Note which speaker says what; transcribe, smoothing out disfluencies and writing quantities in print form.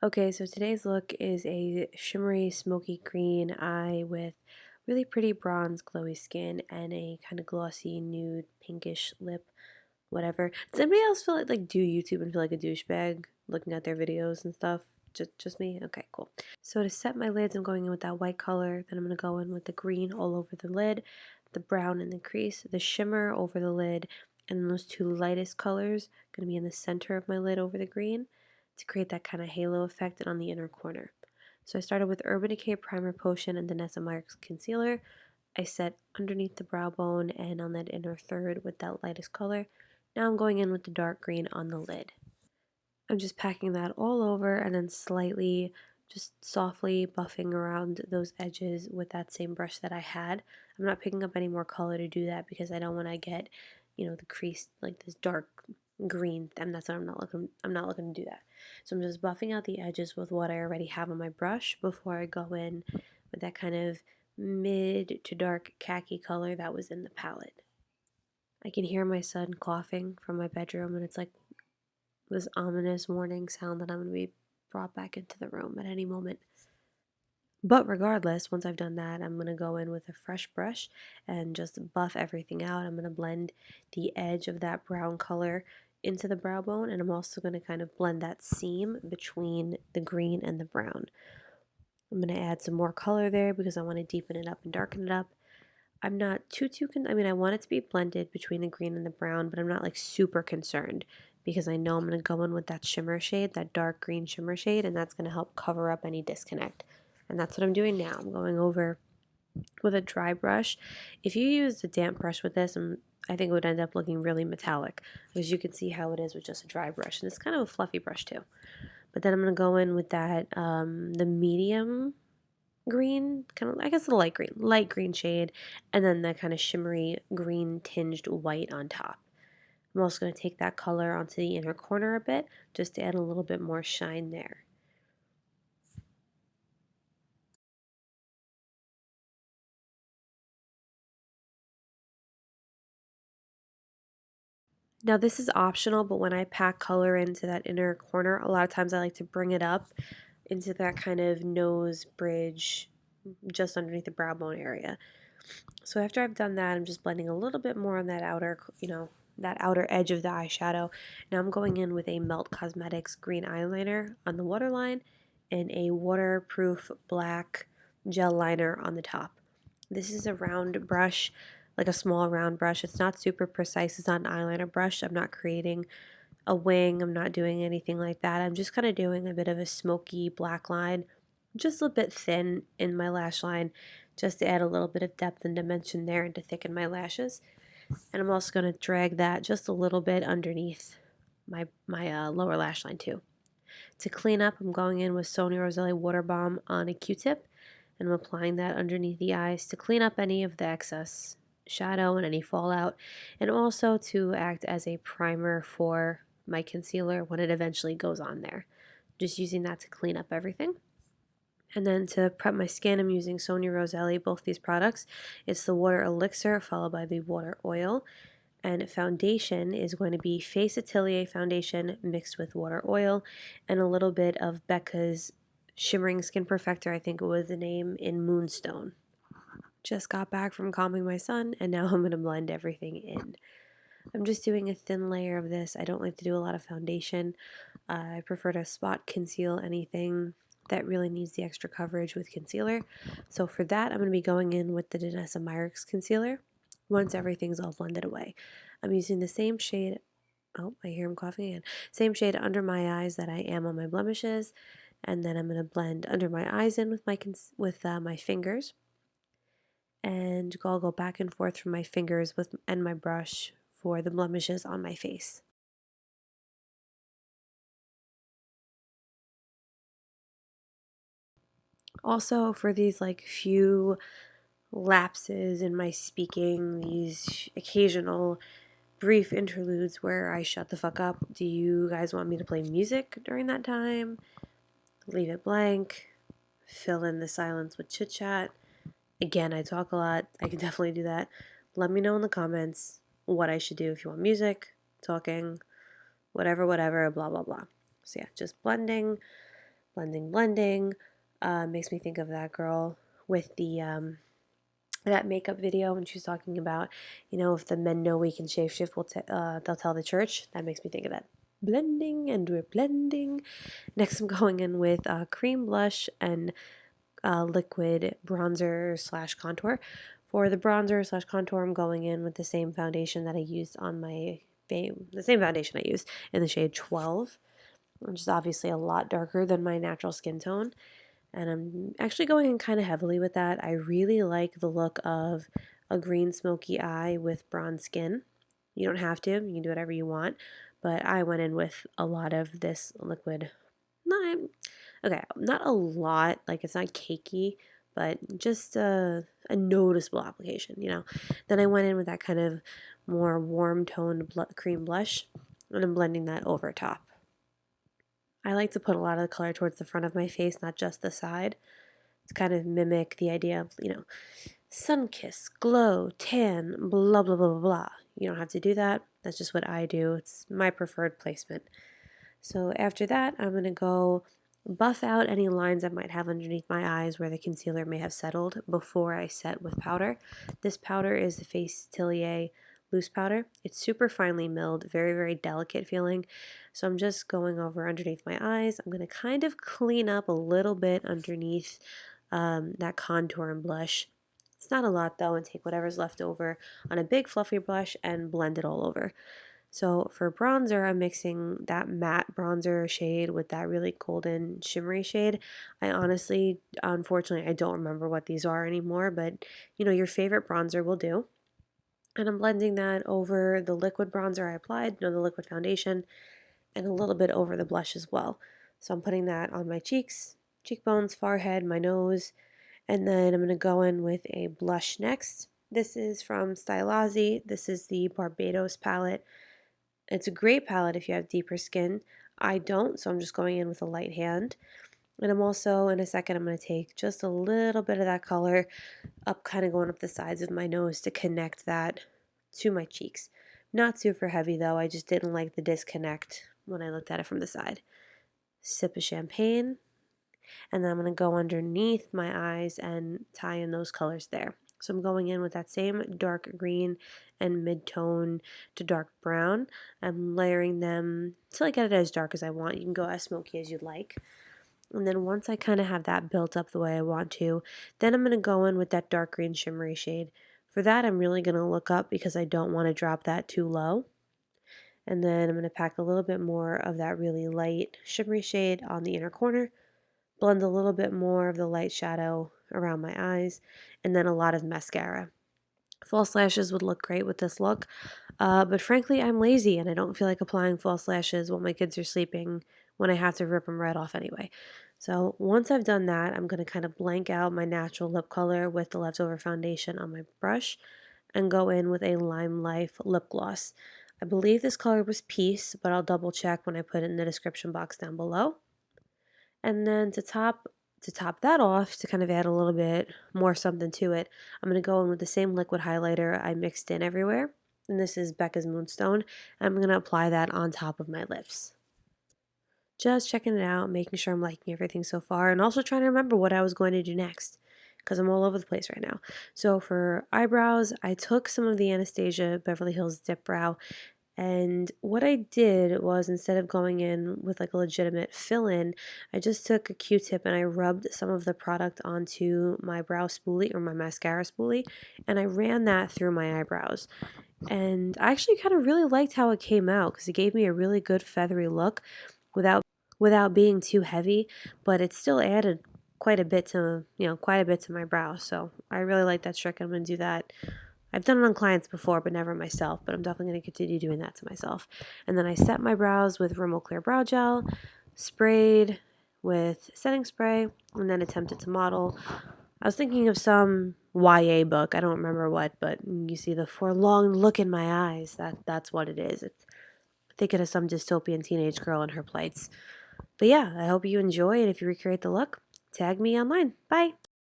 Speaker 1: Okay, so today's look is a shimmery smoky green eye with really pretty bronze glowy skin and a kind of glossy nude pinkish lip, whatever. Does anybody else feel like do YouTube and feel like a douchebag looking at their videos and stuff? Just me? Okay, cool. So to set my lids, I'm going in with that white color. Then I'm going to go in with the green all over the lid, the brown in the crease, the shimmer over the lid, and then those two lightest colors going to be in the center of my lid over the green to create that kind of halo effect and on the inner corner. So I started with Urban Decay Primer Potion and Danessa Myricks Concealer. I set underneath the brow bone and on that inner third with that lightest color. Now I'm going in with the dark green on the lid. I'm just packing that all over and then slightly, just softly buffing around those edges with that same brush that I had. I'm not picking up any more color to do that because I don't want to get, the crease like this dark green, and that's what I'm not looking to do that. So I'm just buffing out the edges with what I already have on my brush before I go in with that kind of mid to dark khaki color that was in the palette. I can hear my son coughing from my bedroom, and it's like this ominous warning sound that I'm going to be brought back into the room at any moment. But regardless, once I've done that, I'm going to go in with a fresh brush and just buff everything out. I'm going to blend the edge of that brown color into the brow bone, and I'm also going to kind of blend that seam between the green and the brown. I'm going to add some more color there because I want to deepen it up and darken it up. I'm not I want it to be blended between the green and the brown, but I'm not like super concerned because I know I'm going to go in with that shimmer shade, that dark green shimmer shade, and that's going to help cover up any disconnect. And that's what I'm doing now. I'm going over with a dry brush. If you use a damp brush with this, I think it would end up looking really metallic because you can see how it is with just a dry brush. And it's kind of a fluffy brush too. But then I'm going to go in with that, the medium green, kind of, I guess a light green shade, and then the kind of shimmery green tinged white on top. I'm also going to take that color onto the inner corner a bit, just to add a little bit more shine there. Now this is optional, but when I pack color into that inner corner, a lot of times I like to bring it up into that kind of nose bridge just underneath the brow bone area. So after I've done that, I'm just blending a little bit more on that outer, that outer edge of the eyeshadow. Now I'm going in with a Melt Cosmetics green eyeliner on the waterline and a waterproof black gel liner on the top. This is a round brush, like a small round brush. It's not super precise. It's not an eyeliner brush. I'm not creating a wing. I'm not doing anything like that. I'm just kind of doing a bit of a smoky black line, just a bit thin in my lash line, just to add a little bit of depth and dimension there and to thicken my lashes. And I'm also going to drag that just a little bit underneath my lower lash line too. To clean up, I'm going in with Sonia Roselli Water Bomb on a Q-tip, and I'm applying that underneath the eyes to clean up any of the excess shadow and any fallout, and also to act as a primer for my concealer when it eventually goes on there. Just using that to clean up everything. And then to prep my skin, I'm using Sonia Roselli, both these products. It's the Water Elixir followed by the Water Oil. And foundation is going to be Face Atelier foundation mixed with water oil and a little bit of Becca's Shimmering Skin Perfector, I think it was the name, in Moonstone. Just got back from calming my son, and now I'm going to blend everything in. I'm just doing a thin layer of this. I don't like to do a lot of foundation. I prefer to spot conceal anything that really needs the extra coverage with concealer. So for that, I'm going to be going in with the Danessa Myricks concealer once everything's all blended away. I'm using the same shade, oh, I hear him coughing again, same shade under my eyes that I am on my blemishes, and then I'm going to blend under my eyes in with my fingers, and I'll go back and forth from my fingers and my brush for the blemishes on my face. Also, for these like few lapses in my speaking, these occasional brief interludes where I shut the fuck up, do you guys want me to play music during that time? Leave it blank? Fill in the silence with chit chat? Again, I talk a lot. I can definitely do that. Let me know in the comments what I should do if you want music, talking, whatever, blah, blah, blah. So yeah, just blending, blending. Makes me think of that girl with the that makeup video when she was talking about, if the men know we can shapeshift, they'll tell the church. That makes me think of that. Blending, and we're blending. Next, I'm going in with cream blush and liquid bronzer slash contour. For the bronzer slash contour, I'm going in with the same foundation that I used on my the same foundation I used in the shade 12, which is obviously a lot darker than my natural skin tone. And I'm actually going in kind of heavily with that. I really like the look of a green smoky eye with bronze skin. You don't have to, you can do whatever you want, but I went in with a lot of this liquid. Not a lot, like it's not cakey, but just a noticeable application. Then I went in with that kind of more warm toned cream blush, and I'm blending that over top. I like to put a lot of the color towards the front of my face, not just the side, to kind of mimic the idea of, sun kiss, glow, tan, blah, blah, blah, blah, blah. You don't have to do that. That's just what I do. It's my preferred placement. So after that, I'm going to go buff out any lines I might have underneath my eyes where the concealer may have settled before I set with powder. This powder is the Face Atelier loose powder. It's super finely milled, very, very delicate feeling. So I'm just going over underneath my eyes. I'm going to kind of clean up a little bit underneath that contour and blush. It's not a lot though, and take whatever's left over on a big fluffy brush and blend it all over. So for bronzer, I'm mixing that matte bronzer shade with that really golden shimmery shade. Unfortunately, I don't remember what these are anymore, but your favorite bronzer will do. And I'm blending that over the liquid bronzer I applied, the liquid foundation, and a little bit over the blush as well. So I'm putting that on my cheeks, cheekbones, forehead, my nose, and then I'm going to go in with a blush next. This is from Stylazi. This is the Barbados palette. It's a great palette if you have deeper skin. I don't, so I'm just going in with a light hand. And I'm also, in a second, I'm going to take just a little bit of that color up, kind of going up the sides of my nose to connect that to my cheeks. Not super heavy though, I just didn't like the disconnect when I looked at it from the side. Sip of champagne, and then I'm going to go underneath my eyes and tie in those colors there. So I'm going in with that same dark green and mid-tone to dark brown. I'm layering them until I get it as dark as I want. You can go as smoky as you'd like. And then once I kind of have that built up the way I want to, then I'm going to go in with that dark green shimmery shade. For that, I'm really going to look up because I don't want to drop that too low. And then I'm going to pack a little bit more of that really light shimmery shade on the inner corner, blend a little bit more of the light shadow around my eyes, and then a lot of mascara. False lashes would look great with this look, but frankly, I'm lazy and I don't feel like applying false lashes while my kids are sleeping when I have to rip them right off anyway. So once I've done that, I'm going to kind of blank out my natural lip color with the leftover foundation on my brush and go in with a Lime Life lip gloss. I believe this color was Peace, but I'll double check when I put it in the description box down below. And then to top that off, to kind of add a little bit more something to it, I'm going to go in with the same liquid highlighter I mixed in everywhere. And this is Becca's Moonstone. And I'm going to apply that on top of my lips. Just checking it out, making sure I'm liking everything so far, and also trying to remember what I was going to do next, because I'm all over the place right now. So for eyebrows, I took some of the Anastasia Beverly Hills Dip Brow, and what I did was, instead of going in with like a legitimate fill-in, I just took a Q-tip and I rubbed some of the product onto my brow spoolie, or my mascara spoolie, and I ran that through my eyebrows. And I actually kind of really liked how it came out, because it gave me a really good feathery look without being too heavy, but it still added quite a bit to my brow. So I really like that trick. I'm going to do that. I've done it on clients before, but never myself, but I'm definitely going to continue doing that to myself. And then I set my brows with Rimmel Clear Brow Gel, sprayed with setting spray, and then attempted to model. I was thinking of some YA book, I don't remember what, but you see the forlorn look in my eyes. That's what it is. It's thinking of some dystopian teenage girl and her plights. But yeah, I hope you enjoy, and if you recreate the look, tag me online. Bye!